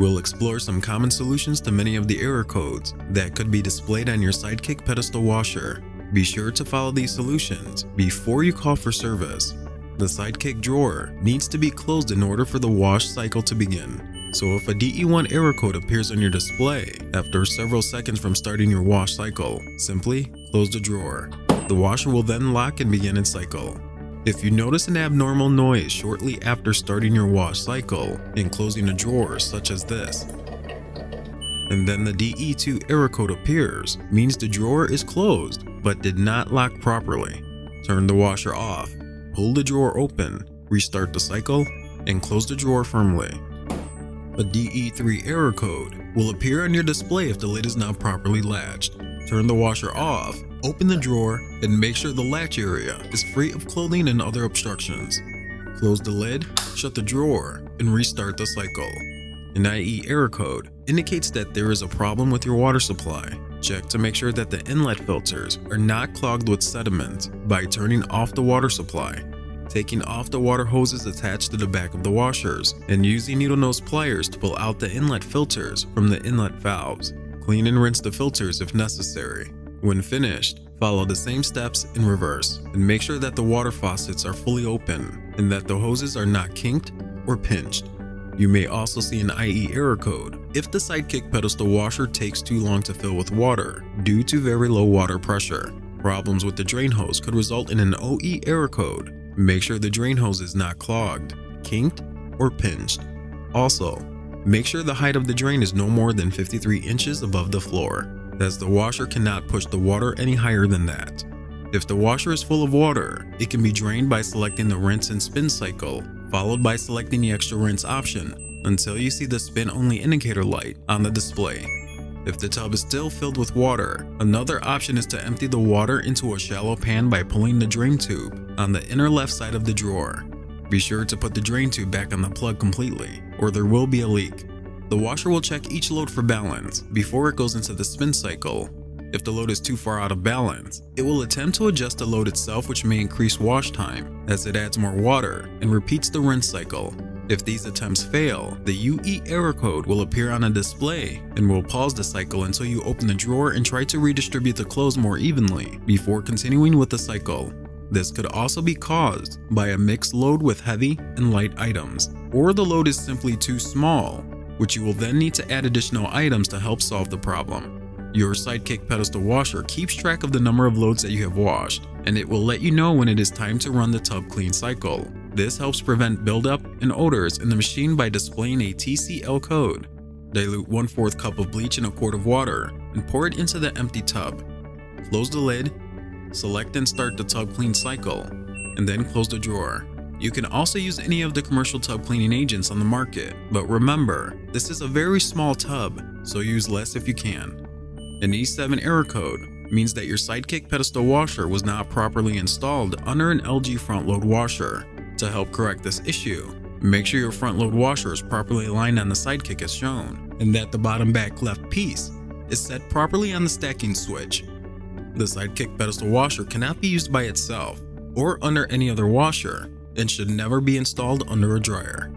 We'll explore some common solutions to many of the error codes that could be displayed on your SideKick pedestal washer. Be sure to follow these solutions before you call for service. The SideKick drawer needs to be closed in order for the wash cycle to begin. So if a DE1 error code appears on your display after several seconds from starting your wash cycle, simply close the drawer. The washer will then lock and begin its cycle. If you notice an abnormal noise shortly after starting your wash cycle and closing a drawer such as this, and then the DE2 error code appears, means the drawer is closed but did not lock properly. Turn the washer off, pull the drawer open, restart the cycle, and close the drawer firmly. A DE3 error code will appear on your display if the lid is not properly latched. Turn the washer off, open the drawer, and make sure the latch area is free of clothing and other obstructions. Close the lid, shut the drawer, and restart the cycle. An IE error code indicates that there is a problem with your water supply. Check to make sure that the inlet filters are not clogged with sediment by turning off the water supply, taking off the water hoses attached to the back of the washers, and using needle nose pliers to pull out the inlet filters from the inlet valves. Clean and rinse the filters if necessary. When finished, follow the same steps in reverse and make sure that the water faucets are fully open and that the hoses are not kinked or pinched. You may also see an IE error code if the SideKick pedestal washer takes too long to fill with water due to very low water pressure. Problems with the drain hose could result in an OE error code. Make sure the drain hose is not clogged, kinked, or pinched. Also, make sure the height of the drain is no more than 53 inches above the floor, as the washer cannot push the water any higher than that. If the washer is full of water, it can be drained by selecting the rinse and spin cycle, followed by selecting the extra rinse option until you see the spin only indicator light on the display. If the tub is still filled with water, another option is to empty the water into a shallow pan by pulling the drain tube on the inner left side of the drawer. Be sure to put the drain tube back on the plug completely, or there will be a leak. The washer will check each load for balance before it goes into the spin cycle. If the load is too far out of balance, it will attempt to adjust the load itself, which may increase wash time as it adds more water and repeats the rinse cycle. If these attempts fail, the UE error code will appear on a display and will pause the cycle until you open the drawer and try to redistribute the clothes more evenly before continuing with the cycle. This could also be caused by a mixed load with heavy and light items, or the load is simply too small, which you will then need to add additional items to help solve the problem. Your SideKick pedestal washer keeps track of the number of loads that you have washed, and it will let you know when it is time to run the tub clean cycle. This helps prevent buildup and odors in the machine by displaying a TCL code. Dilute 1/4 cup of bleach in a quart of water and pour it into the empty tub. Close the lid, select and start the tub clean cycle, and then close the drawer. You can also use any of the commercial tub cleaning agents on the market, but remember, this is a very small tub, so use less if you can. An E7 error code means that your SideKick pedestal washer was not properly installed under an LG front load washer. To help correct this issue, make sure your front load washer is properly aligned on the SideKick as shown, and that the bottom back left piece is set properly on the stacking switch. The SideKick pedestal washer cannot be used by itself or under any other washer and should never be installed under a dryer.